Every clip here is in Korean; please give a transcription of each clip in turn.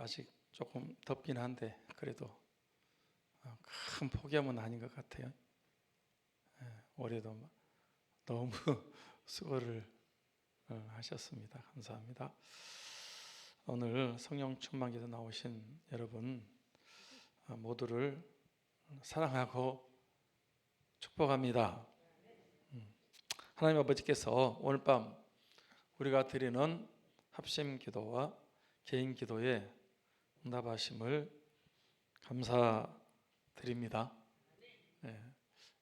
아직 조금 덥긴 한데 그래도 큰 폭염은 아닌 것 같아요. 올해도 너무 수고를 하셨습니다. 감사합니다. 오늘 성령 충만기도 나오신 여러분 모두를 사랑하고 축복합니다. 하나님 아버지께서 오늘 밤 우리가 드리는 합심 기도와 개인 기도에 응답하심을 감사드립니다.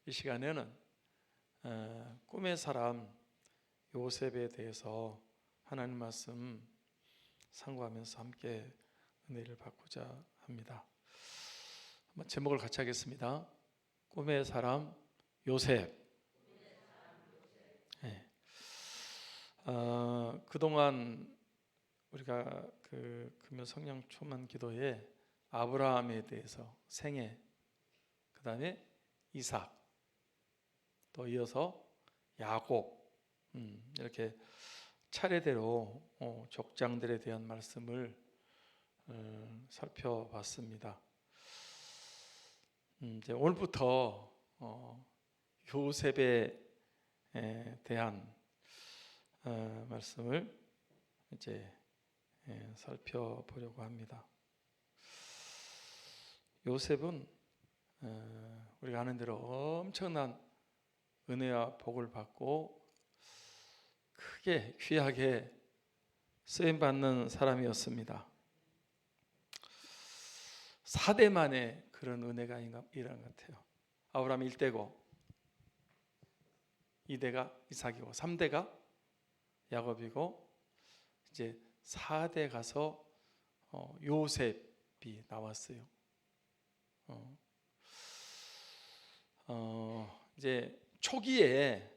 이 시간에는 꿈의 사람 요셉에 대해서 하나님 말씀 상고하면서 함께 은혜를 받고자 합니다. 한번 제목을 같이 하겠습니다. 꿈의 사람 요셉. 그동안 우리가 금요 성령 충만 기도에 아브라함에 대해서 생애, 그 다음에 이삭, 또 이어서 야곱, 이렇게 차례대로 족장들에 대한 말씀을 살펴봤습니다. 이제 오늘부터 요셉에 대한 말씀을 이제 살펴보려고 합니다. 요셉은 우리가 아는 대로 엄청난 은혜와 복을 받고 크게 귀하게 쓰임받는 사람이었습니다. 4대 만에 그런 은혜가 일어난 것 같아요. 아브라함 1대고 2대가 이삭이고 3대가 야곱이고 이제 4대 가서 요셉이 나왔어요. 이제 초기에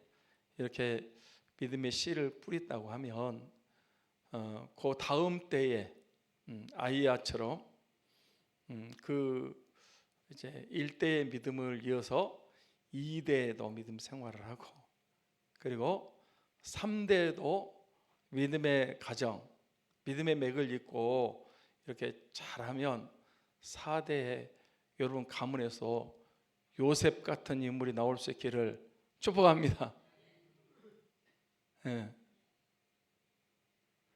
이렇게 믿음의 씨를 뿌렸다고 하면 그 다음 때에 아이야처럼 그 이제 1대의 믿음을 이어서 2대도 믿음 생활을 하고 그리고 3대도 믿음의 가정, 믿음의 맥을 잇고 이렇게 잘하면 4대에 여러분 가문에서 요셉 같은 인물이 나올 수 있기를 축복합니다.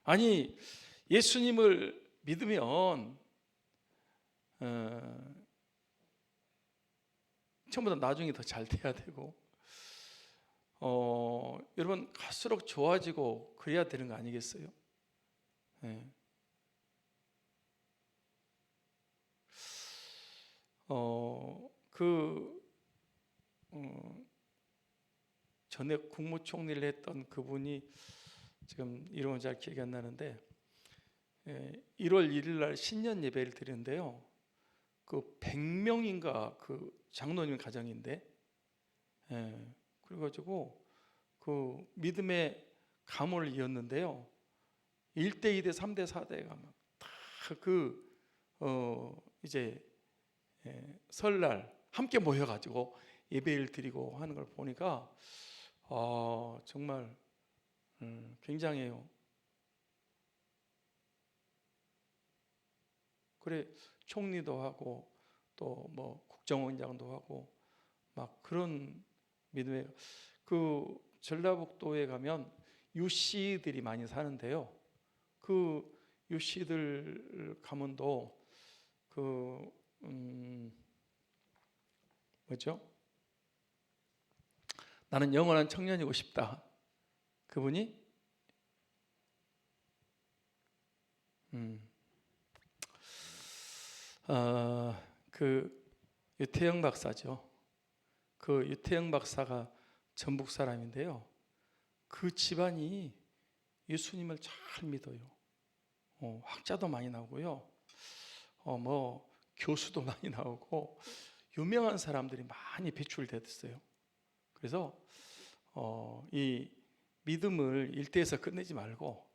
아니 예수님을 믿으면 처음보다 나중에 더 잘 돼야 되고 여러분 갈수록 좋아지고 그래야 되는 거 아니겠어요? 전에 국무총리를 했던 그분이 지금 이름은 잘 기억이 안 나는데 1월 1일 날 신년 예배를 드리는데요. 그 100명인가 그 장로님 가정인데 그래가지고 그 믿음의 가문을 이었는데요. 1대, 2대, 3대, 4대가 막 다 이제 설날 함께 모여가지고 예배를 드리고 하는 걸 보니까 정말 굉장해요. 그래 총리도 하고 또 뭐 국정원장도 하고 막 그런 믿음의 그 전라북도에 가면 유씨들이 많이 사는데요. 그 유씨들 가문도 뭐죠? 나는 영원한 청년이고 싶다. 그분이 그 유태영 박사죠. 그 유태영 박사가 전북 사람인데요. 그 집안이 예수님을 잘 믿어요. 학자도 많이 나오고요. 뭐 교수도 많이 나오고 유명한 사람들이 많이 배출됐어요. 그래서 이 믿음을 1대에서 끝내지 말고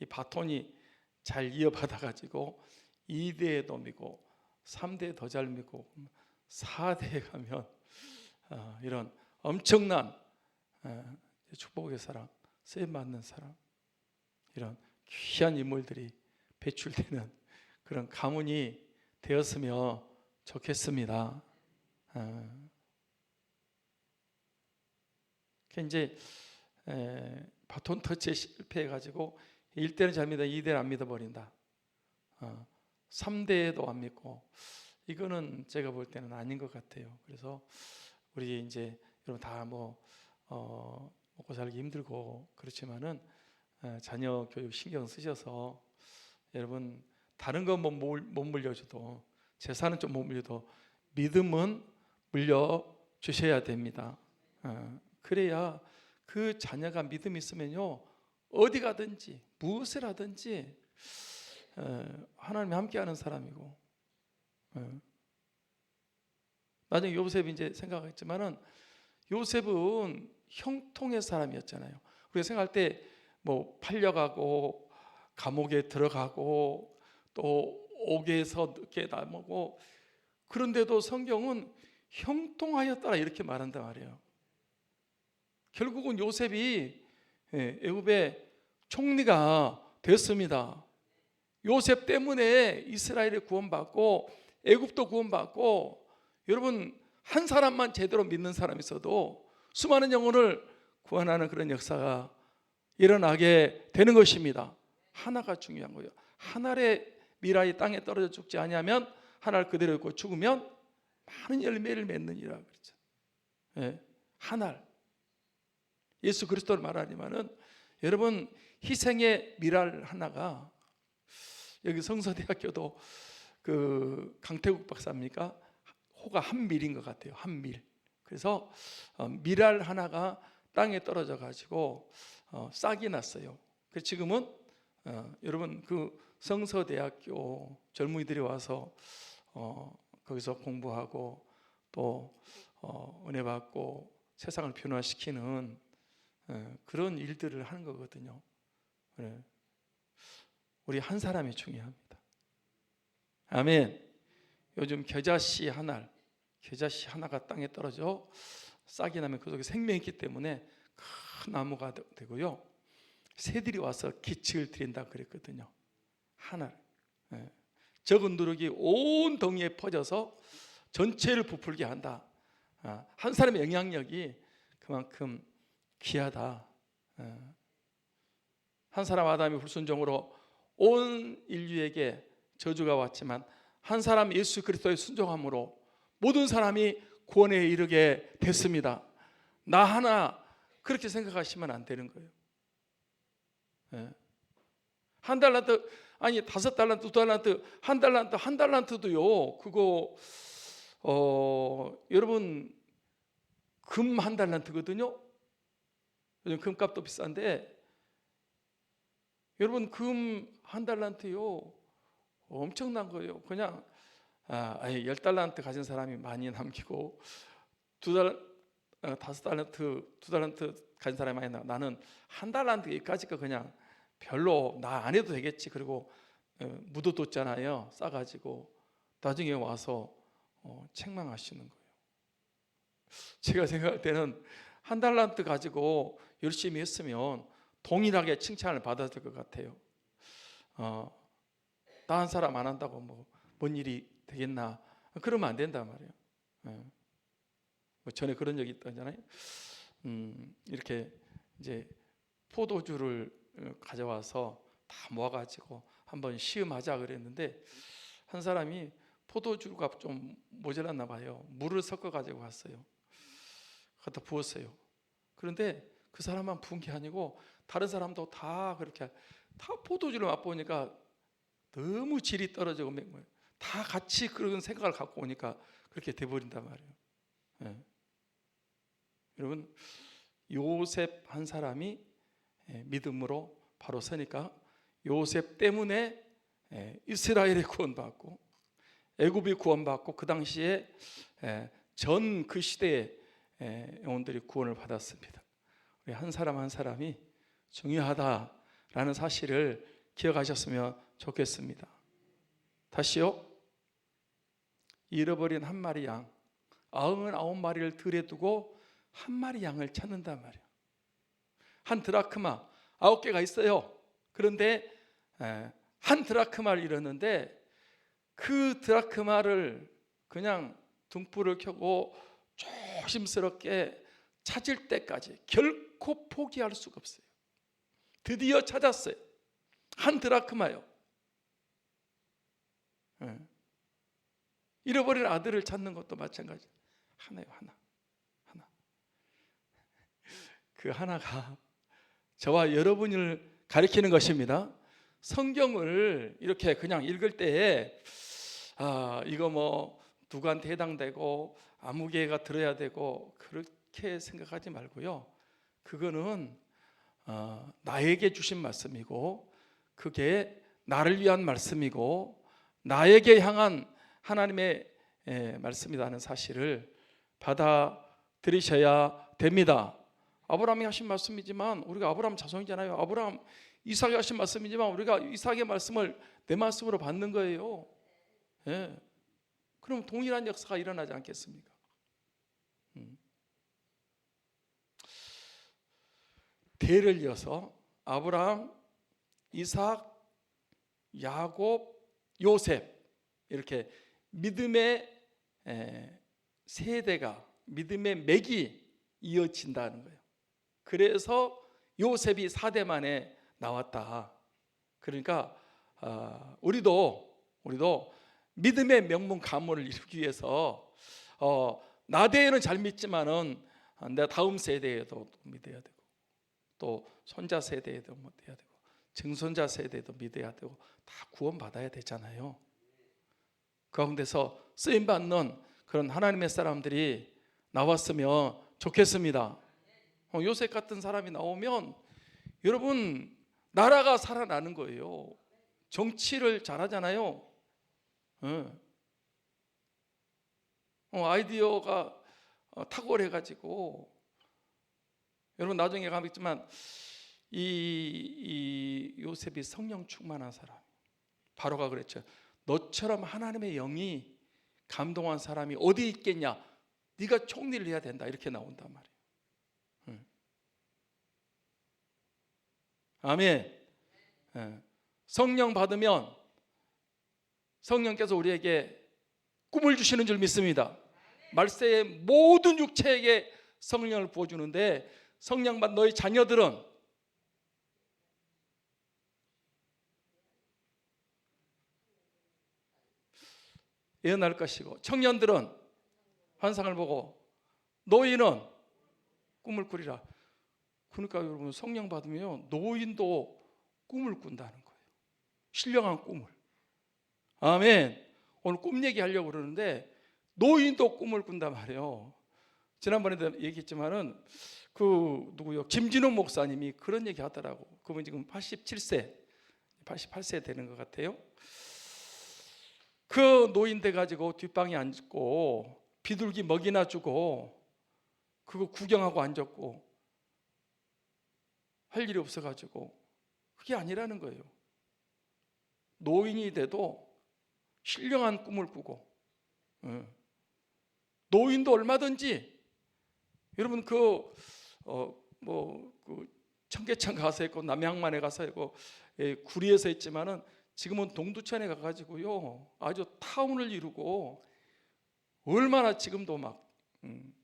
이 바톤이 잘 이어받아 가지고 2대에도 믿고 3대에 더 잘 믿고 4대에 가면 이런 엄청난 축복의 사람, 쓰임받는 사람, 이런 귀한 인물들이 배출되는 그런 가문이 되었으면 좋겠습니다. 이제 바톤 터치에 실패해가지고 1대는 잘 믿어 2대는 안 믿어버린다. 3대도 안 믿고, 이거는 제가 볼 때는 아닌 것 같아요. 그래서 우리 이제 여러분 다 먹고 살기 힘들고 그렇지만은 자녀 교육 신경 쓰셔서 여러분 다른 건 못 물려줘도, 재산은 좀 못 물려도 믿음은 물려 주셔야 됩니다. 그래야 그 자녀가 믿음이 있으면요, 어디 가든지 무엇을 하든지 하나님이 함께하는 사람이고. 나중에 요셉이 이제 생각했지만은 요셉은 형통의 사람이었잖아요. 우리가 생각할 때 뭐 팔려가고 감옥에 들어가고 또 옥에서 늦게 남고, 그런데도 성경은 형통하였더라 이렇게 말한단 말이에요. 결국은 요셉이 애굽의 총리가 됐습니다. 요셉 때문에 이스라엘이 구원받고 애굽도 구원받고, 여러분 한 사람만 제대로 믿는 사람이 있어도 수많은 영혼을 구원하는 그런 역사가 일어나게 되는 것입니다. 하나가 중요한 거예요. 한 알의 미라이 땅에 떨어져 죽지 아니하면 한 알 그대로 있고 죽으면 많은 열매를 맺느니라 그랬죠. 한 알. 예수 그리스도를 말하지만은 여러분 희생의 미랄 하나가, 여기 성서대학교도 그 강태국 박사입니까? 호가 한 밀인 것 같아요. 한 밀. 그래서 미랄 하나가 땅에 떨어져 가지고 싹이 났어요. 그래서 지금은 여러분 그 성서대학교 젊은이들이 와서 거기서 공부하고 또 은혜 받고 세상을 변화시키는 그런 일들을 하는 거거든요. 우리 한 사람이 중요합니다. 아멘. 요즘 겨자씨 한 알, 겨자씨 하나가 땅에 떨어져 싹이 나면 그 속에 생명이 있기 때문에 큰 나무가 되고요, 새들이 와서 기측을 드린다 그랬거든요. 한 알. 적은 누룩이 온 덩이에 퍼져서 전체를 부풀게 한다. 한 사람의 영향력이 그만큼 귀하다. 한 사람 아담이 불순종으로 온 인류에게 저주가 왔지만 한 사람 예수 그리스도의 순종함으로 모든 사람이 구원에 이르게 됐습니다. 나 하나 그렇게 생각하시면 안 되는 거예요. 한 달란트, 아니 5달란트, 2달란트, 한 달란트도요, 그거 여러분 금 한 달란트거든요. 요즘 금값도 비싼데 여러분 금 한 달란트요 엄청난 거예요. 그냥 10달란트 가진 사람이 많이 남기고 5달란트, 2달란트 가진 사람이 많이 남기고, 나는 한 달란트까지 거 그냥 별로 나 안 해도 되겠지. 그리고 묻어뒀잖아요. 싸가지고 나중에 와서 책망하시는 거예요. 제가 생각할 때는 한 달란트 가지고 열심히 했으면 동일하게 칭찬을 받아야 될 것 같아요. 나 한 사람 안 한다고 뭔 일이 되겠나? 그러면 안 된단 말이에요. 전에 그런 적이 있잖아요. 이렇게 이제 포도주를 가져와서 다 모아가지고 한번 시음하자 그랬는데 한 사람이 포도주가 좀 모자랐나 봐요. 물을 섞어가지고 왔어요. 갖다 부었어요. 그런데 그 사람만 부은 게 아니고 다른 사람도 다 그렇게 다 포도주를 맛보니까 너무 질이 떨어지고 다 같이 그런 생각을 갖고 오니까 그렇게 돼버린단 말이에요. 여러분 요셉 한 사람이 믿음으로 바로 서니까 요셉 때문에 이스라엘이 구원받고 애굽이 구원받고 그 당시에 전 그 시대의 영혼들이 구원을 받았습니다. 우리 한 사람 한 사람이 중요하다라는 사실을 기억하셨으면 좋겠습니다. 다시요. 잃어버린 한 마리 양, 99마리를 들에 두고 한 마리 양을 찾는단 말이에요. 한 드라크마 9개가 있어요. 그런데 한 드라크마를 잃었는데 그 드라크마를 그냥 등불을 켜고 조심스럽게 찾을 때까지 결코 포기할 수가 없어요. 드디어 찾았어요. 한 드라크마요. 잃어버린 아들을 찾는 것도 마찬가지. 하나요, 하나. 그 하나가 저와 여러분을 가리키는 것입니다. 성경을 이렇게 그냥 읽을 때에 이거 뭐 누구한테 해당되고 아무개가 들어야 되고 그렇게 생각하지 말고요. 그거는 나에게 주신 말씀이고 그게 나를 위한 말씀이고 나에게 향한 하나님의 말씀이라는 사실을 받아들이셔야 됩니다. 아브라함이 하신 말씀이지만 우리가 아브라함 자손이잖아요. 아브라함 이삭이 하신 말씀이지만 우리가 이삭의 말씀을 내 말씀으로 받는 거예요. 그럼 동일한 역사가 일어나지 않겠습니까? 대를 이어서 아브라함, 이삭, 야곱, 요셉 이렇게 믿음의 세대가 믿음의 맥이 이어진다는 거예요. 그래서 요셉이 4대 만에 나왔다. 그러니까 우리도 믿음의 명문 가문을 이루기 위해서 나대에는 잘 믿지만은 내 다음 세대에도 믿어야 되고 또 손자 세대에도 믿어야 되고 증손자 세대에도 믿어야 되고 다 구원받아야 되잖아요. 그 가운데서 쓰임받는 그런 하나님의 사람들이 나왔으면 좋겠습니다. 요셉 같은 사람이 나오면 여러분 나라가 살아나는 거예요. 정치를 잘하잖아요. 아이디어가 탁월해가지고 여러분 나중에 가겠지만 이 요셉이 성령 충만한 사람, 바로가 그랬죠. 너처럼 하나님의 영이 감동한 사람이 어디 있겠냐? 네가 총리를 해야 된다. 이렇게 나온단 말이에요. 아멘. 성령 받으면 성령께서 우리에게 꿈을 주시는 줄 믿습니다. 말세의 모든 육체에게 성령을 부어주는데 성령 받은 너희 자녀들은 예언할 것이고 청년들은 환상을 보고 노인은 꿈을 꾸리라. 그러니까 여러분 성령 받으면 노인도 꿈을 꾼다는 거예요. 신령한 꿈을. 아멘. 오늘 꿈 얘기하려고 그러는데 노인도 꿈을 꾼단 말이에요. 지난번에도 얘기했지만은 누구요? 김진웅 목사님이 그런 얘기 하더라고. 그분 지금 87세, 88세 되는 것 같아요. 그 노인 돼 가지고 뒷방에 앉고 비둘기 먹이나 주고 그거 구경하고 앉았고 할 일이 없어가지고 그게 아니라는 거예요. 노인이 돼도 신령한 꿈을 꾸고 노인도 얼마든지 여러분 청계천 가서 했고 남양만에 가서 했고 구리에서 했지만은 지금은 동두천에 가가지고요 아주 타운을 이루고 얼마나 지금도 막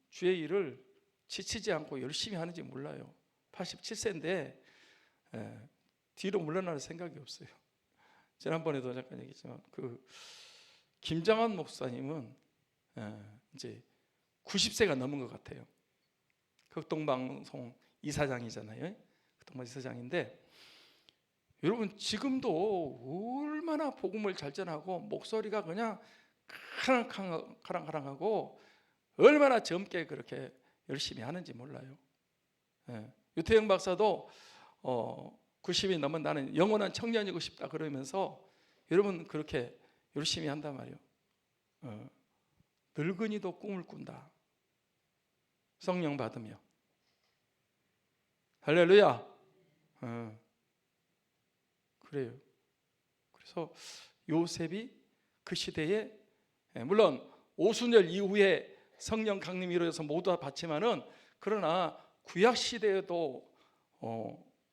주의 일을 지치지 않고 열심히 하는지 몰라요. 87세인데 뒤로 물러날 생각이 없어요. 지난번에도 잠깐 얘기했지만 김장한 목사님은 이제 90세가 넘은 것 같아요. 극동방송 이사장이잖아요. 극동방 이사장인데 여러분 지금도 얼마나 복음을 잘 전하고 목소리가 그냥 카랑카랑하고 얼마나 젊게 그렇게 열심히 하는지 몰라요. 유태영 박사도 90이 넘은 나는 영원한 청년이고 싶다 그러면서 여러분 그렇게 열심히 한단 말이에요. 늙은이도 꿈을 꾼다. 성령 받으며. 할렐루야. 그래요. 그래서 요셉이 그 시대에 물론 오순절 이후에 성령 강림이 이루어져서 모두 다 받지만은 그러나 구약 시대에도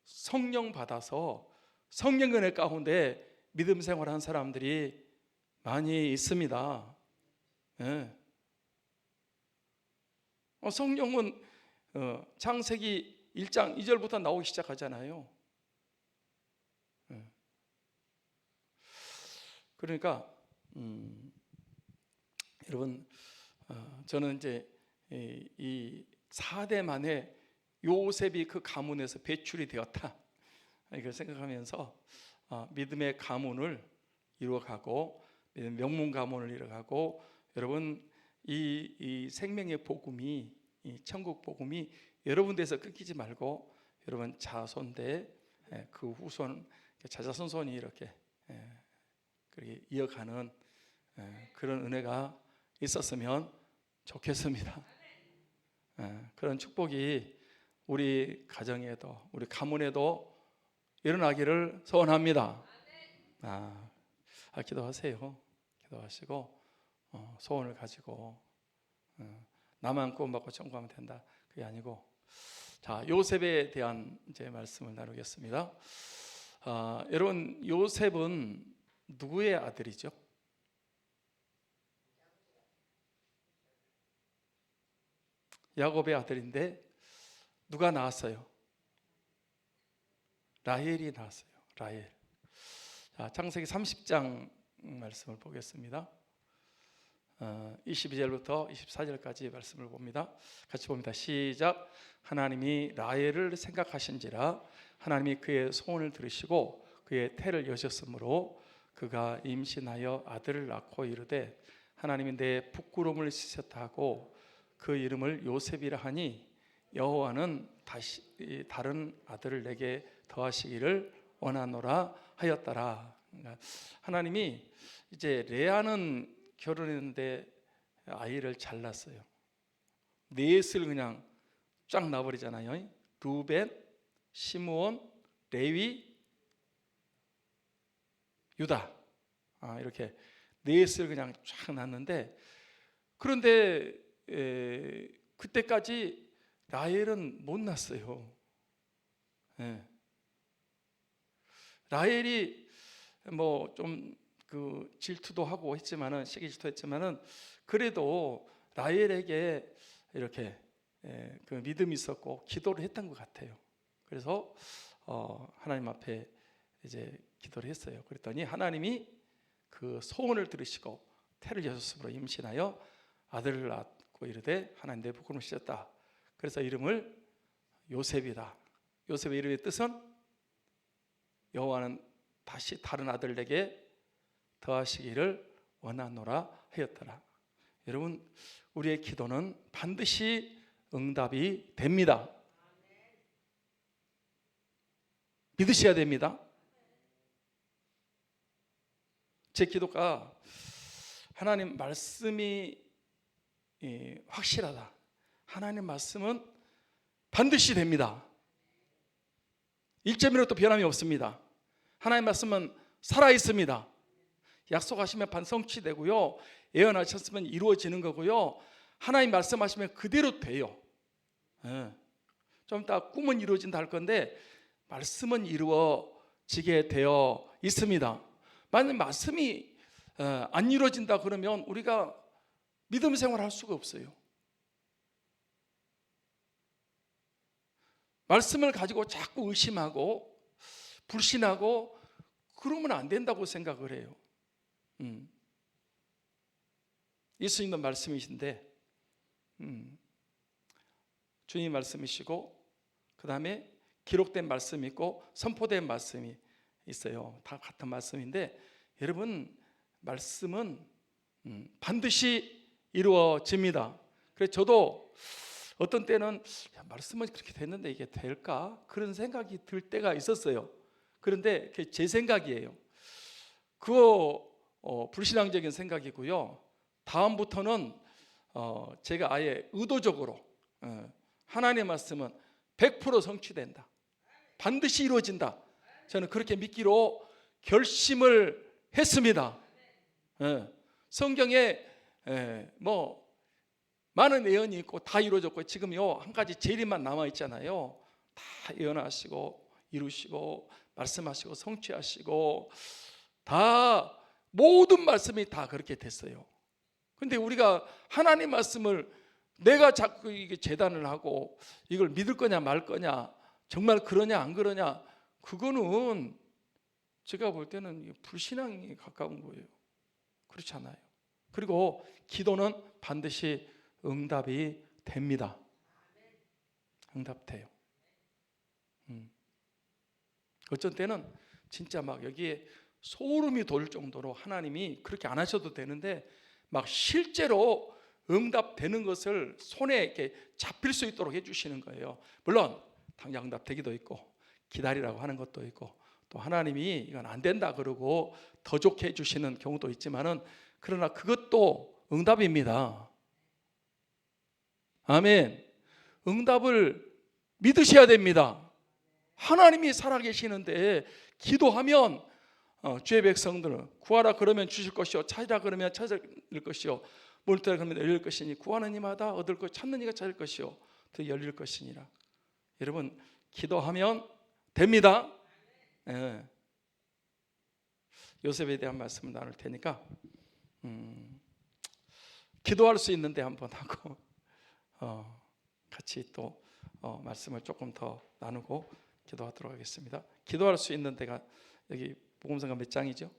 성령 받아서 성령 은혜 가운데 믿음 생활한 사람들이 많이 있습니다. 예. 성경은 창세기 1장 2절부터 나오기 시작하잖아요. 예. 그러니까 여러분, 저는 이제 이 4대 만에 요셉이 그 가문에서 배출이 되었다, 이걸 생각하면서 믿음의 가문을 이루어가고, 명문 가문을 이루어가고, 여러분 이 생명의 복음이, 이 천국 복음이 여러분 데서 끊기지 말고 여러분 자손대 그 후손, 자자손손이 이렇게 그렇게 이어가는 그런 은혜가 있었으면 좋겠습니다. 그런 축복이 우리 가정에도, 우리 가문에도 일어나기를 소원합니다. 기도하세요. 기도하시고 소원을 가지고 나만 구원받고 천국하면 된다, 그게 아니고, 자, 요셉에 대한 이제 말씀을 나누겠습니다. 여러분, 요셉은 누구의 아들이죠? 야곱의 아들인데 누가 낳았어요? 라헬이 낳았어요. 라헬. 자, 창세기 30장 말씀을 보겠습니다. 22절부터 24절까지 말씀을 봅니다. 같이 봅니다. 시작. 하나님이 라헬을 생각하신지라 하나님이 그의 소원을 들으시고 그의 태를 여셨으므로 그가 임신하여 아들을 낳고 이르되 하나님이 내 부끄러움을 씻었다 하고 그 이름을 요셉이라 하니 여호와는 다시 다른 아들을 내게 더하시기를 원하노라 하였더라. 하나님이 이제 레아는 결혼했는데 아이를 잘 낳았어요. 넷을 그냥 쫙 낳아버리잖아요. 루벤, 시므온, 레위, 유다, 이렇게 넷을 그냥 쫙 낳았는데, 그런데 그때까지 라헬은 못 낳았어요. 라헬이 뭐 좀 그 질투도 하고 했지만은, 시기 질투했지만은, 그래도 라헬에게 이렇게 그 믿음이 있었고 기도를 했던 것 같아요. 그래서 하나님 앞에 이제 기도를 했어요. 그랬더니 하나님이 그 소원을 들으시고 태를 여섯으로 임신하여 아들을 낳고 이르되 하나님 내 부끄러움을 씻었다. 그래서 이름을 요셉이다. 요셉의 이름의 뜻은 여호와는 다시 다른 아들 내게 더하시기를 원하노라 하였더라. 여러분, 우리의 기도는 반드시 응답이 됩니다. 믿으셔야 됩니다. 제 기도가 하나님 말씀이 확실하다. 하나님 말씀은 반드시 됩니다. 1점이라도 변함이 없습니다. 하나님 말씀은 살아있습니다. 약속하시면 반성취되고요, 예언하셨으면 이루어지는 거고요, 하나님 말씀하시면 그대로 돼요. 좀 이따 꿈은 이루어진다 할 건데 말씀은 이루어지게 되어 있습니다. 만약 말씀이 안 이루어진다 그러면 우리가 믿음 생활할 수가 없어요. 말씀을 가지고 자꾸 의심하고 불신하고 그러면 안 된다고 생각을 해요. 예수님도 말씀이신데 주님 말씀이시고, 그 다음에 기록된 말씀이 있고 선포된 말씀이 있어요. 다 같은 말씀인데, 여러분, 말씀은 반드시 이루어집니다. 그래서 저도 어떤 때는 말씀은 그렇게 됐는데 이게 될까? 그런 생각이 들 때가 있었어요. 그런데 그게 제 생각이에요. 그거 불신앙적인 생각이고요. 다음부터는 제가 아예 의도적으로 하나님의 말씀은 100% 성취된다, 반드시 이루어진다, 저는 그렇게 믿기로 결심을 했습니다. 성경에 뭐 많은 예언이 있고 다 이루어졌고, 지금요 한 가지 재림만 남아 있잖아요. 다 예언하시고 이루시고 말씀하시고 성취하시고 다 모든 말씀이 다 그렇게 됐어요. 근데 우리가 하나님 말씀을 내가 자꾸 이게 재단을 하고 이걸 믿을 거냐 말 거냐, 정말 그러냐 안 그러냐, 그거는 제가 볼 때는 불신앙에 가까운 거예요. 그렇지 않아요. 그리고 기도는 반드시 응답이 됩니다. 응답돼요. 어쩐 때는 진짜 막 여기에 소름이 돋을 정도로 하나님이 그렇게 안 하셔도 되는데 막 실제로 응답되는 것을 손에 이렇게 잡힐 수 있도록 해주시는 거예요. 물론 당장 응답되기도 있고 기다리라고 하는 것도 있고 또 하나님이 이건 안 된다 그러고 더 좋게 해주시는 경우도 있지만은, 그러나 그것도 응답입니다. 아멘. 응답을 믿으셔야 됩니다. 하나님이 살아계시는데 기도하면 주의 백성들은 구하라 그러면 주실 것이요, 찾으라 그러면 찾을 것이요, 물으라 그러면 열릴 것이니 구하는 이마다 얻을 것, 찾는 이가 찾을 것이요 더 열릴 것이니라. 여러분, 기도하면 됩니다. 예. 요셉에 대한 말씀을 나눌 테니까 기도할 수 있는데 한번 하고 같이 또 말씀을 조금 더 나누고 기도하도록 하겠습니다. 기도할 수 있는 데가 여기 복음서가 몇 장이죠?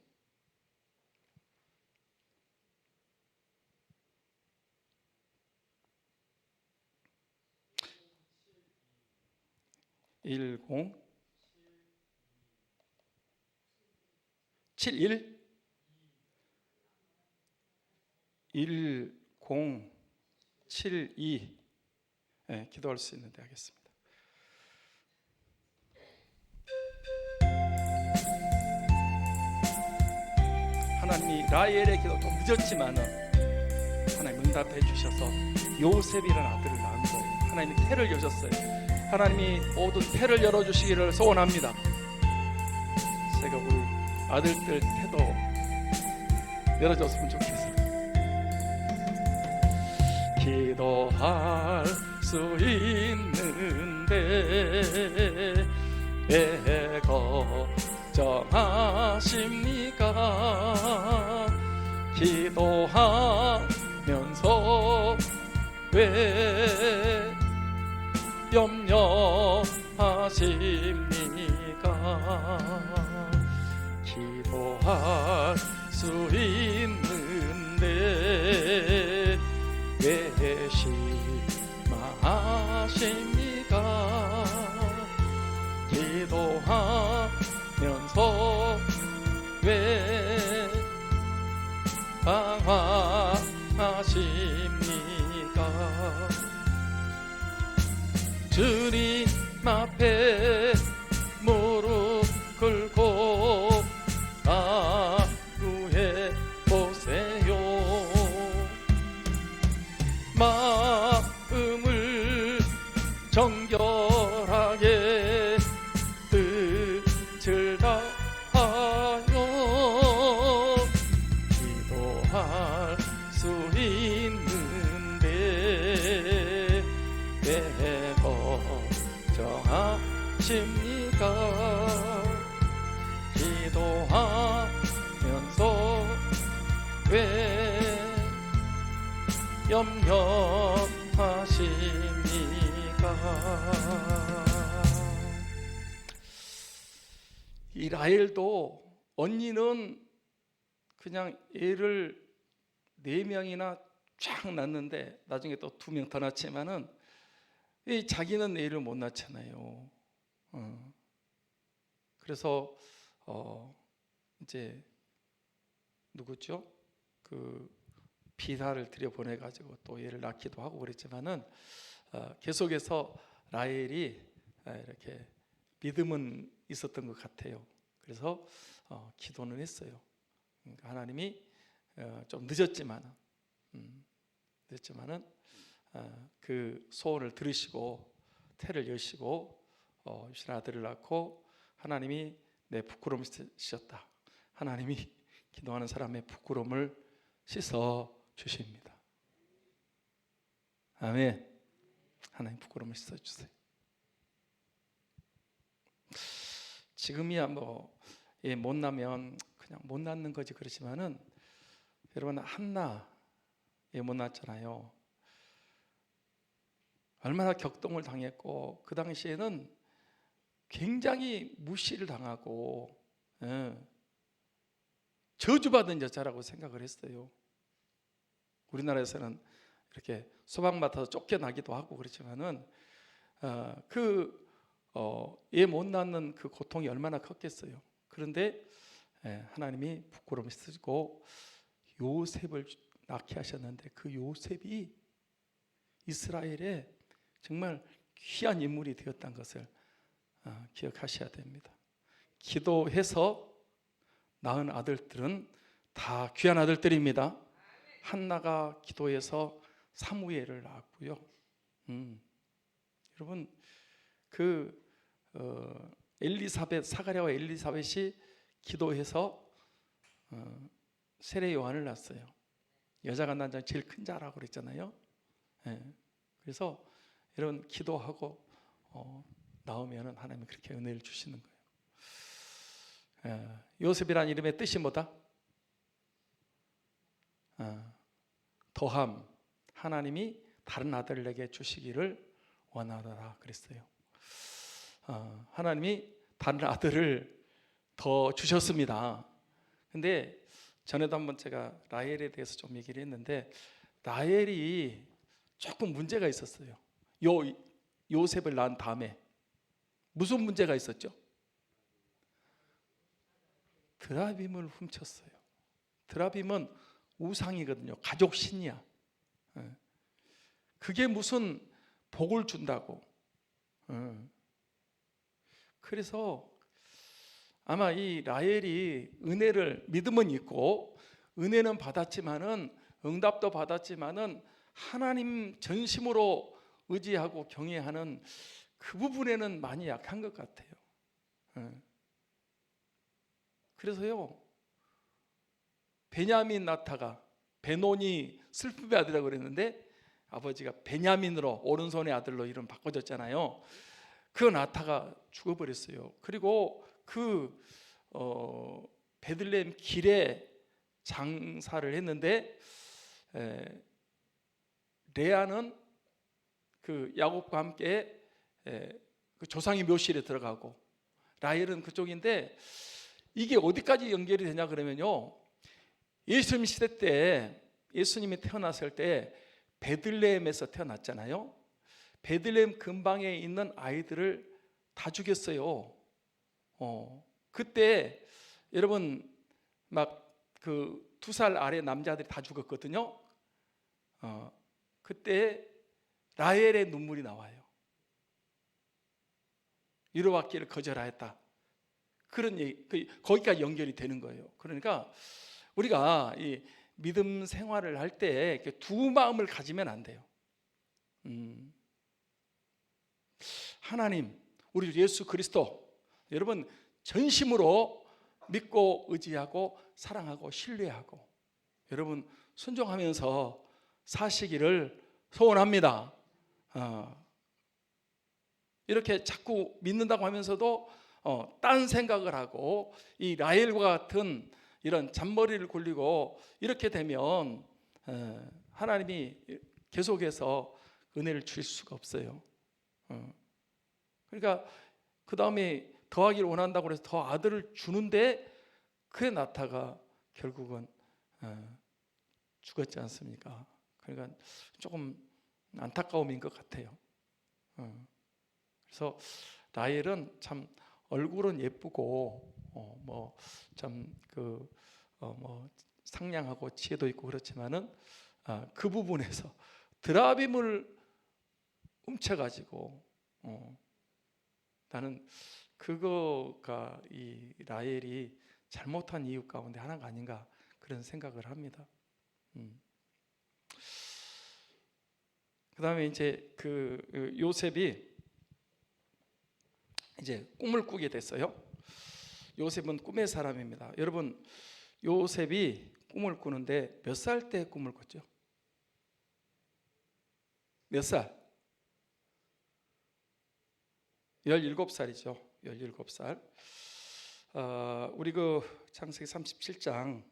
1071 1072 네, 기도할 수 있는데 하겠습니다. 하나님이 라헬의 기도 좀 늦었지만은 하나님 응답해 주셔서 요셉이라는 아들을 낳은 거예요. 하나님이 태를 여셨어요. 하나님이 모든 태를 열어주시기를 소원합니다. 제가 우리 아들들 태도 열어줬으면 좋겠어요. 기도할 수 있는데 왜 걱정하십니까? 기도하면서 왜 염려하십니까? 기도할 수 있는데 왜 실망하십니까? 기도하면서 왜 방황하십니까? 주님 앞에 무릎 꿇고 구해 보세요. 마음을 정결하게 뜻을 다하여 기도할 수 있는데 왜 걱정하십니까? 기도하면서 왜 염려하십니까? 이 라헬도 언니는 그냥 애를 4명이나 쫙 낳는데 나중에 또 2명 더 낳지만은 자기는 애를 못 낳잖아요. 그래서 이제 누구죠? 그 비사를 들여 보내가지고 또 얘를 낳기도 하고 그랬지만은 계속해서 라헬이 이렇게 믿음은 있었던 것 같아요. 그래서 기도는 했어요. 그러니까 하나님이 좀 늦었지만은 그 소원을 들으시고 태를 여시고 유신 아들을 낳고 하나님이 내 부끄러움을 씻었다. 하나님이 기도하는 사람의 부끄러움을 씻어 주십니다. 아멘. 하나님 부끄러움을 씻어 주세요. 지금이야 뭐 못 나면 그냥 못 낳는 거지 그렇지만은 여러분 한나 못 낳았잖아요. 얼마나 격동을 당했고 그 당시에는 굉장히 무시를 당하고 저주받은 여자라고 생각을 했어요. 우리나라에서는 이렇게 소방 맡아서 쫓겨나기도 하고 그렇지만은 얘 못 낳는 그 고통이 얼마나 컸겠어요. 그런데 하나님이 부끄러우시고 요셉을 낳게 하셨는데 그 요셉이 이스라엘에 정말 귀한 인물이 되었다는 것을 기억하셔야 됩니다. 기도해서 낳은 아들들은 다 귀한 아들들입니다. 한나가 기도해서 사무엘을 낳았고요. 여러분 사가랴와 엘리사벳이 기도해서 세례 요한을 낳았어요. 여자가 낳은 자 제일 큰 자라고 그랬잖아요. 그래서 여러분 기도하고 낳으면 하나님이 그렇게 은혜를 주시는 거예요. 요셉이라는 이름의 뜻이 뭐다? 더함. 하나님이 다른 아들을 내게 주시기를 원하노라 그랬어요. 하나님이 다른 아들을 더 주셨습니다. 근데 전에도 한번 제가 라헬에 대해서 좀 얘기를 했는데 라헬이 조금 문제가 있었어요. 요셉을 낳은 다음에 무슨 문제가 있었죠? 드라빔을 훔쳤어요. 드라빔은 우상이거든요. 가족 신이야. 그게 무슨 복을 준다고. 그래서 아마 이 라헬이 믿음은 있고 은혜는 받았지만은 응답도 받았지만은 하나님 전심으로 의지하고 경외하는 그 부분에는 많이 약한 것 같아요. 그래서요 베냐민 나타가 베논이 슬픔의 아들이라고 그랬는데 아버지가 베냐민으로 오른손의 아들로 이름 바꿔줬잖아요. 그 나타가 죽어버렸어요. 그리고 베들레헴 길에 장사를 했는데 레아는 그 야곱과 함께 그 조상의 묘실에 들어가고 라헬은 그쪽인데 이게 어디까지 연결이 되냐 그러면요 예수님 시대 때 예수님이 태어났을 때 베들레헴에서 태어났잖아요. 베들레헴 근방에 있는 아이들을 다 죽였어요. 그때 여러분 막 그 2살 아래 남자들이 다 죽었거든요. 그때 라헬의 눈물이 나와요. 이루받기를 거절하였다. 그런 얘기, 거기까지 연결이 되는 거예요. 그러니까 우리가 이 믿음 생활을 할 때 두 마음을 가지면 안 돼요. 하나님, 우리 예수 그리스도 여러분 전심으로 믿고 의지하고 사랑하고 신뢰하고 여러분 순종하면서 사시기를 소원합니다. 이렇게 자꾸 믿는다고 하면서도 딴 생각을 하고 이 라헬과 같은 이런 잔머리를 굴리고 이렇게 되면 하나님이 계속해서 은혜를 주실 수가 없어요. 그러니까 그 다음에 더하기를 원한다고 해서 더 아들을 주는데 그의 나타가 결국은 죽었지 않습니까? 그러니까 조금 안타까움인 것 같아요. 그래서 라헬은 참 얼굴은 예쁘고 상냥하고 지혜도 있고 그렇지만은 그 부분에서 드라빔을 훔쳐가지고 나는 그거가 이 라헬이 잘못한 이유 가운데 하나가 아닌가 그런 생각을 합니다. 그 다음에 이제 그 요셉이 이제 꿈을 꾸게 됐어요. 요셉은 꿈의 사람입니다. 여러분 요셉이 꿈을 꾸는데 몇 살 때 꿈을 꿨죠? 몇 살? 17살이죠. 17살. 우리 그 창세기 37장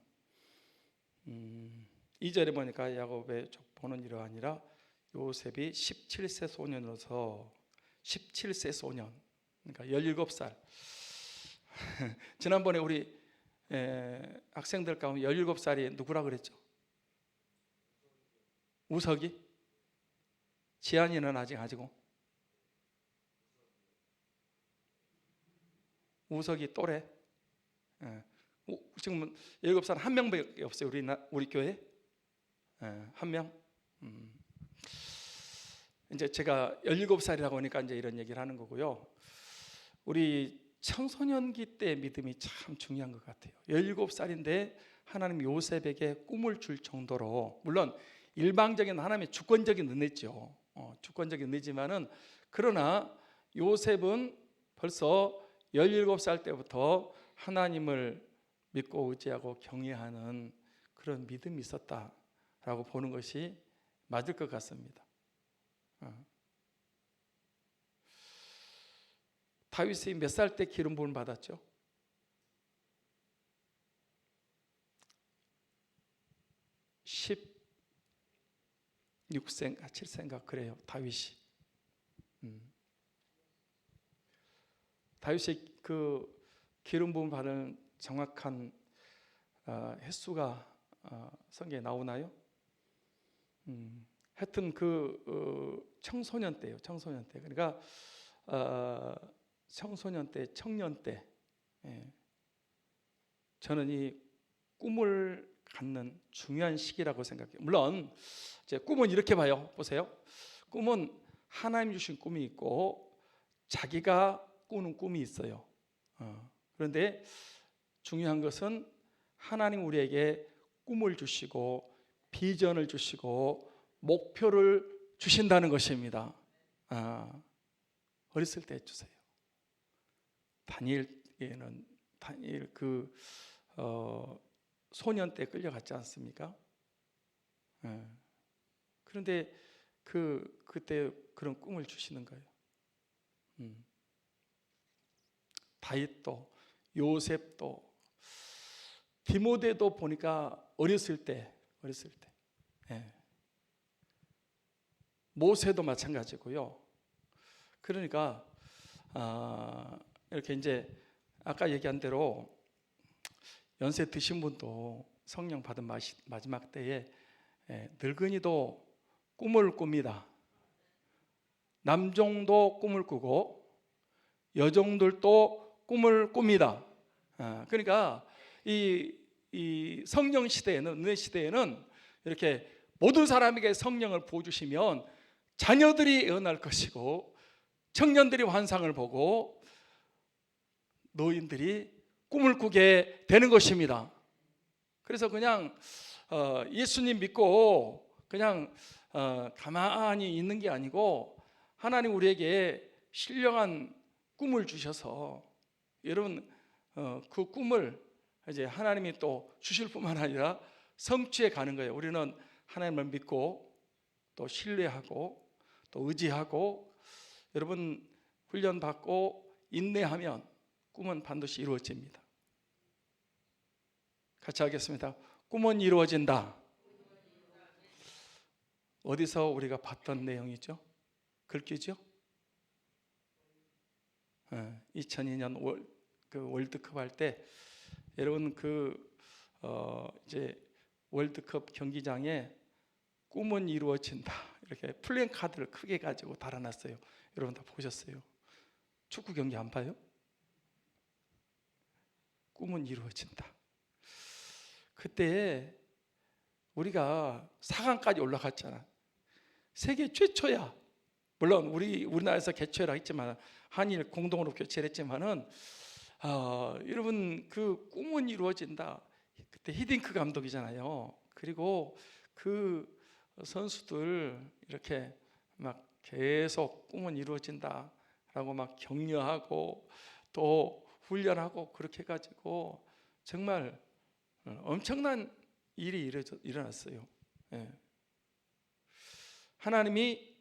2절에 보니까 야곱의 족보는 이러하니라. 요셉이 17세 소년으로서 17세 소년, 그러니까 17살. 지난번에 우리 학생들 가운데 17살이 누구라 그랬죠? 우석이? 지한이는 아직 아니고 우석이 또래? 지금 17살 한 명밖에 없어요. 우리 교회 한 명. 이제 제가 17살이라고 하니까 이제 이런 얘기를 하는 거고요. 우리 청소년기 때 믿음이 참 중요한 것 같아요. 17살인데 하나님 요셉에게 꿈을 줄 정도로, 물론 일방적인 하나님의 주권적인 은혜죠. 주권적인 은혜지만은, 그러나 요셉은 벌써 17살 때부터 하나님을 믿고 의지하고 경외하는 그런 믿음이 있었다라고 보는 것이 맞을 것 같습니다. 다윗이 몇 살 때 기름 부음 받았죠? 16세인가 7세인가 그래요. 다윗이 그 기름 부음 받은 정확한 횟수가 성경에 나오나요? 하여튼 청소년 때예요. 청소년 때. 그러니까 청소년 때, 청년 때, 저는 이 꿈을 갖는 중요한 시기라고 생각해요. 물론 이제 꿈은 이렇게 봐요. 보세요. 꿈은 하나님 주신 꿈이 있고 자기가 꾸는 꿈이 있어요. 그런데 중요한 것은 하나님 우리에게 꿈을 주시고 비전을 주시고 목표를 주신다는 것입니다. 어렸을 때 주세요. 다니엘 소년 때 끌려갔지 않습니까? 그런데 그때 그런 꿈을 주시는 거예요. 다윗도, 요셉도, 디모데도 보니까 어렸을 때, 모세도 마찬가지고요. 그러니까 이렇게 이제 아까 얘기한 대로 연세 드신 분도 성령 받은 마지막 때에 늙은이도 꿈을 꿉니다. 남종도 꿈을 꾸고 여종들도 꿈을 꿉니다. 그러니까 이 성령 시대에는, 은혜 시대에는 이렇게 모든 사람에게 성령을 부어주시면 자녀들이 애어날 것이고 청년들이 환상을 보고 노인들이 꿈을 꾸게 되는 것입니다. 그래서 그냥 예수님 믿고 그냥 가만히 있는 게 아니고 하나님 우리에게 신령한 꿈을 주셔서 여러분 그 꿈을 이제 하나님이 또 주실 뿐만 아니라 성취해 가는 거예요. 우리는 하나님을 믿고 또 신뢰하고 또 의지하고 여러분 훈련받고 인내하면 꿈은 반드시 이루어집니다. 같이 하겠습니다. 꿈은 이루어진다. 어디서 우리가 봤던 내용이죠? 글귀죠? 2002년 월드컵 할 때 여러분 이제 월드컵 경기장에 꿈은 이루어진다 이렇게 플랜카드를 크게 가지고 달아놨어요. 여러분 다 보셨어요? 축구 경기 안 봐요? 꿈은 이루어진다. 그때 우리가 4강까지 올라갔잖아. 세계 최초야. 물론 우리나라에서 개최를 했지만 한일 공동으로 개최를 했지만은 여러분 그 꿈은 이루어진다. 그때 히딩크 감독이잖아요. 그리고 그 선수들 이렇게 막 계속 꿈은 이루어진다라고 막 격려하고 또 훈련하고 그렇게 해가지고 정말 엄청난 일이 일어났어요. 하나님이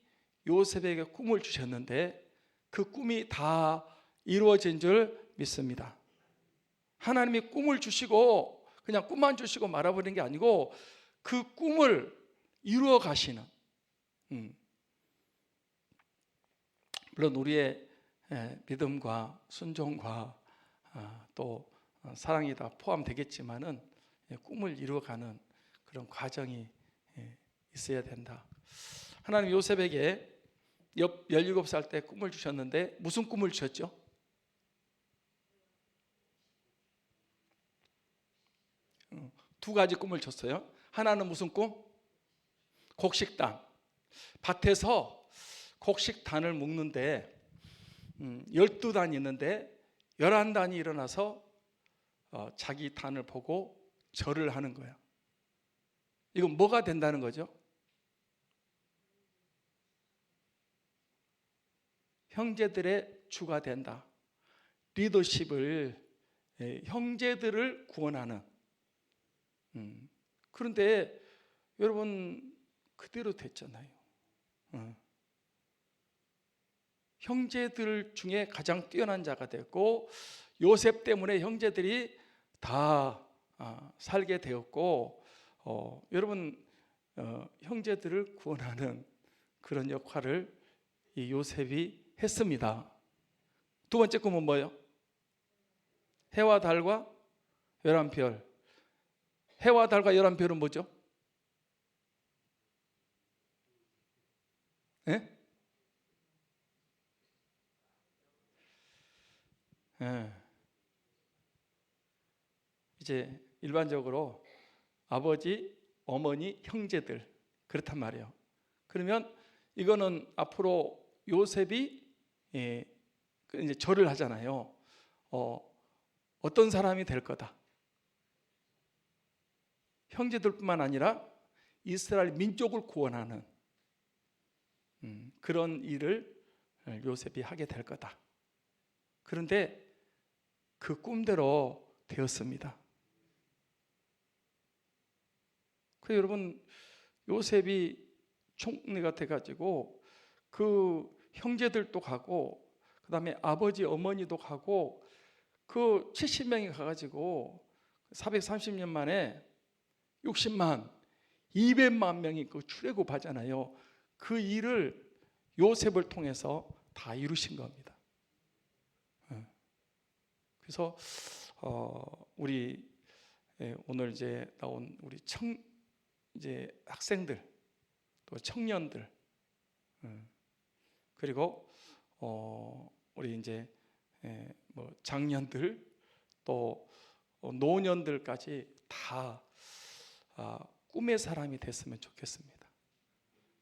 요셉에게 꿈을 주셨는데 그 꿈이 다 이루어진 줄 믿습니다. 하나님이 꿈을 주시고 그냥 꿈만 주시고 말아버리는 게 아니고 그 꿈을 이루어 가시는, 물론 우리의 믿음과 순종과 또 사랑이 다 포함되겠지만은 꿈을 이루어가는 그런 과정이 있어야 된다. 하나님 요셉에게 17살 때 꿈을 주셨는데 무슨 꿈을 주셨죠? 두 가지 꿈을 줬어요. 하나는 무슨 꿈? 곡식단. 밭에서 곡식단을 묶는데 12단이 있는데 11단이 일어나서 자기 단을 보고 절을 하는 거야. 이건 뭐가 된다는 거죠? 형제들의 주가 된다. 리더십을, 형제들을 구원하는. 그런데 여러분 그대로 됐잖아요. 형제들 중에 가장 뛰어난 자가 됐고 요셉 때문에 형제들이 다 살게 되었고, 여러분 형제들을 구원하는 그런 역할을 이 요셉이 했습니다. 두 번째 꿈은 뭐예요? 해와 달과 11별. 해와 달과 11별은 뭐죠? 예? 예. 이제 일반적으로 아버지, 어머니, 형제들 그렇단 말이에요. 그러면 이거는 앞으로 요셉이 이제 절을 하잖아요. 어떤 사람이 될 거다. 형제들뿐만 아니라 이스라엘 민족을 구원하는 그런 일을 요셉이 하게 될 거다. 그런데 그 꿈대로 되었습니다. 그 여러분 요셉이 총리가 돼가지고 그 형제들도 가고 그 다음에 아버지 어머니도 가고 그 70명이 가가지고 430년 만에 60만 200만 명이 그 출애굽하잖아요. 그 일을 요셉을 통해서 다 이루신 겁니다. 그래서 우리 오늘 이제 나온 우리 이제 학생들 또 청년들 그리고 우리 이제 뭐 장년들 또 노년들까지 다 꿈의 사람이 됐으면 좋겠습니다.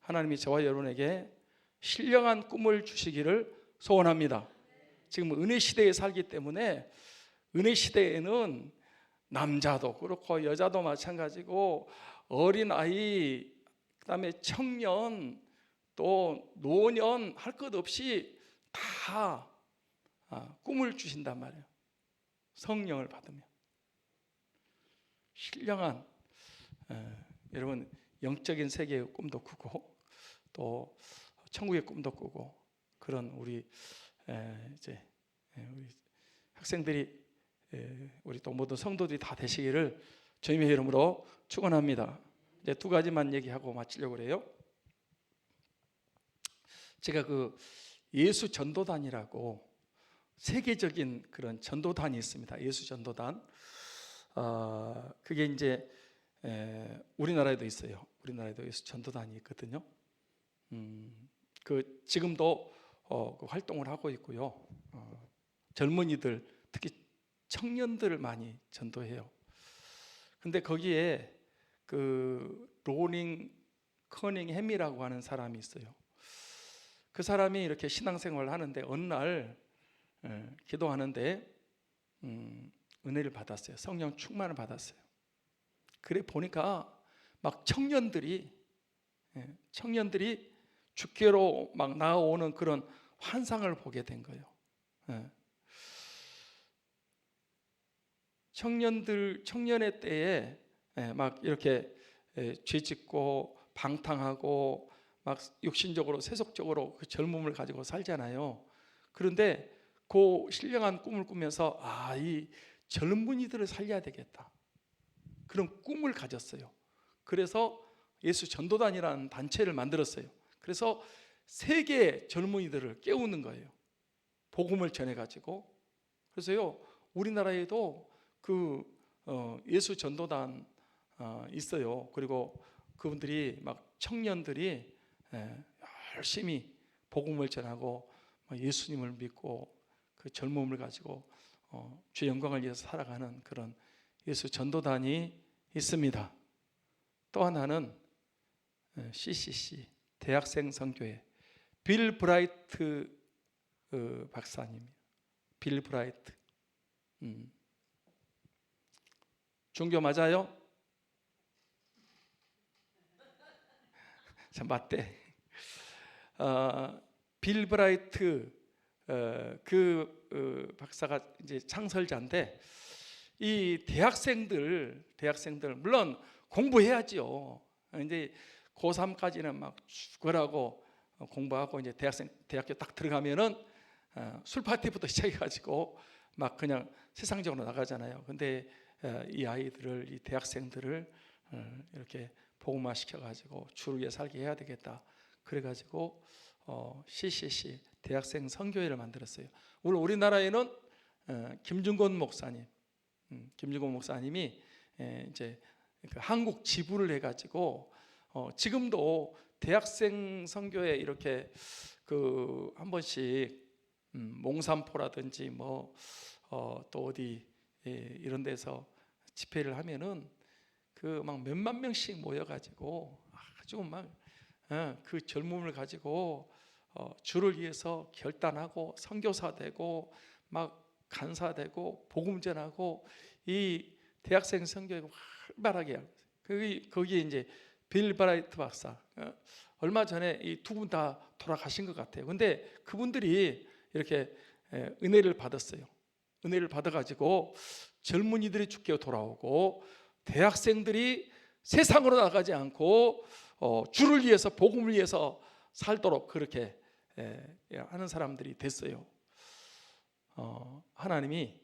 하나님이 저와 여러분에게 신령한 꿈을 주시기를 소원합니다. 지금 은혜 시대에 살기 때문에 은혜 시대에는 남자도 그렇고 여자도 마찬가지고 어린아이 그다음에 청년 또 노년 할 것 없이 다 꿈을 주신단 말이에요. 성령을 받으면 신령한 여러분 영적인 세계의 꿈도 꾸고 또 천국의 꿈도 꾸고 그런 우리 이제 우리 학생들이 우리 또 모든 성도들이 다 되시기를 주님의 이름으로 축원합니다. 이제 두 가지만 얘기하고 마치려고 그래요. 제가 그 예수 전도단이라고 세계적인 그런 전도단이 있습니다. 예수 전도단. 그게 이제 우리나라에도 있어요. 우리나라에도 예수 전도단이 있거든요. 그 지금도 그 활동을 하고 있고요. 젊은이들 특히 청년들을 많이 전도해요. 근데 거기에 그 로닝 커닝햄이라고 하는 사람이 있어요. 그 사람이 이렇게 신앙생활을 하는데 어느 날 기도하는데 은혜를 받았어요. 성령 충만을 받았어요. 그래 보니까 막 청년들이 주께로 막 나아오는 그런 환상을 보게 된 거예요. 청년의 때에 막 이렇게 죄짓고 방탕하고 막 육신적으로 세속적으로 그 젊음을 가지고 살잖아요. 그런데 그 신령한 꿈을 꾸면서 이 젊은이들을 살려야 되겠다, 그런 꿈을 가졌어요. 그래서 예수 전도단이라는 단체를 만들었어요. 그래서 세계 젊은이들을 깨우는 거예요. 복음을 전해가지고. 그래서요, 우리나라에도 그 예수 전도단 있어요. 그리고 그분들이 막 청년들이 열심히 복음을 전하고 예수님을 믿고 그 젊음을 가지고 주의 영광을 위해서 살아가는 그런 예수 전도단이 있습니다. 또 하나는 CCC 대학생 선교회, 빌 브라이트 박사님. 빌 브라이트. 종교 맞아요? 자, 맞대. 빌 브라이트 그 박사가 이제 창설자인데, 이 대학생들 물론 공부해야죠. 이제 고3까지는 막 죽으라고 공부하고 이제 대학교 딱 들어가면은 술 파티부터 시작해가지고 막 그냥 세상적으로 나가잖아요. 근데 이 아이들을, 이 대학생들을 이렇게 복음화 시켜가지고 주를 위해 살게 해야 되겠다. 그래가지고 CCC 대학생 선교회를 만들었어요. 물론 우리나라에는 김준곤 목사님이 이제 그 한국 지부를 해가지고 지금도 대학생 선교회 이렇게 그 한 번씩 몽산포라든지 뭐 또 어디 이런 데서 집회를 하면은 그 막 몇만 명씩 모여가지고 아주 막 그 젊음을 가지고 주를 위해서 결단하고 선교사 되고 막 간사되고 복음 전하고 이 대학생 선교회가 활발하게 하고 있어요. 거기에 이제 빌 브라이트 박사, 얼마 전에 이 두 분 다 돌아가신 것 같아요. 근데 그분들이 이렇게 은혜를 받았어요. 은혜를 받아가지고 젊은이들이 주께 돌아오고 대학생들이 세상으로 나가지 않고 주를 위해서, 복음을 위해서 살도록 그렇게 하는 사람들이 됐어요. 하나님이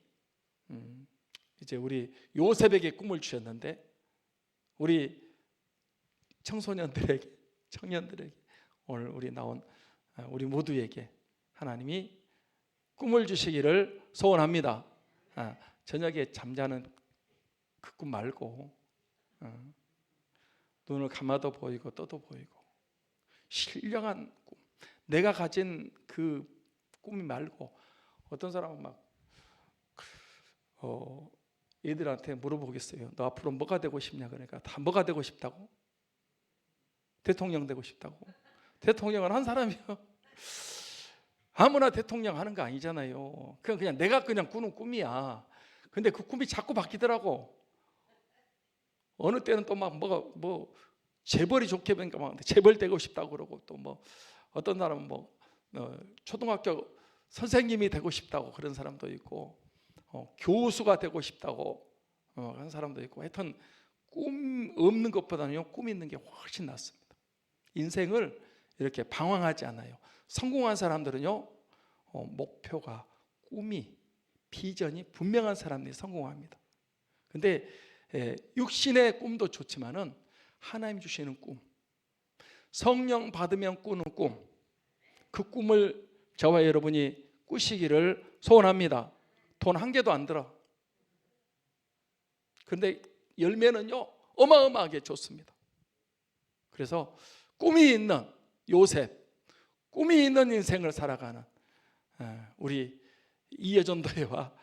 이제 우리 요셉에게 꿈을 주셨는데, 우리 청소년들에게, 청년들에게, 오늘 우리 나온 우리 모두에게 하나님이 꿈을 주시기를 소원합니다. 저녁에 잠자는 그 꿈 말고 눈을 감아도 보이고 떠도 보이고 신령한 꿈, 내가 가진 그 꿈이 말고, 어떤 사람은 막 얘들한테 물어보겠어요. 너 앞으로 뭐가 되고 싶냐? 그러니까 다 뭐가 되고 싶다고? 대통령 되고 싶다고? 대통령은 한 사람이요. 아무나 대통령 하는 거 아니잖아요. 그냥 내가 그냥 꾸는 꿈이야. 근데 그 꿈이 자꾸 바뀌더라고. 어느 때는 또 막 뭐 재벌이 좋게 보니까 막 재벌 되고 싶다고 그러고, 또 뭐 어떤 사람은 뭐 초등학교 선생님이 되고 싶다고 그런 사람도 있고, 교수가 되고 싶다고 하는 사람도 있고, 하여튼 꿈 없는 것보다는요, 꿈 있는 게 훨씬 낫습니다. 인생을 이렇게 방황하지 않아요. 성공한 사람들은요, 목표가, 꿈이, 비전이 분명한 사람들이 성공합니다. 근데 육신의 꿈도 좋지만은 하나님 주시는 꿈, 성령 받으면 꾸는 꿈, 그 꿈을 저와 여러분이 꾸시기를 소원합니다. 돈 한 개도 안 들어. 근데 열매는요, 어마어마하게 좋습니다. 그래서 꿈이 있는 요셉, 꿈이 있는 인생을 살아가는 우리 이여전도회와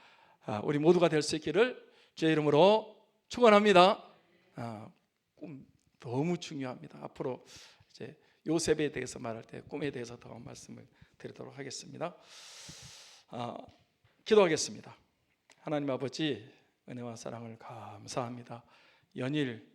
우리 모두가 될 수 있기를 주의 이름으로 축원합니다. 꿈 너무 중요합니다. 앞으로 이제 요셉에 대해서 말할 때 꿈에 대해서 더 말씀을 드리도록 하겠습니다. 기도하겠습니다. 하나님 아버지, 은혜와 사랑을 감사합니다. 연일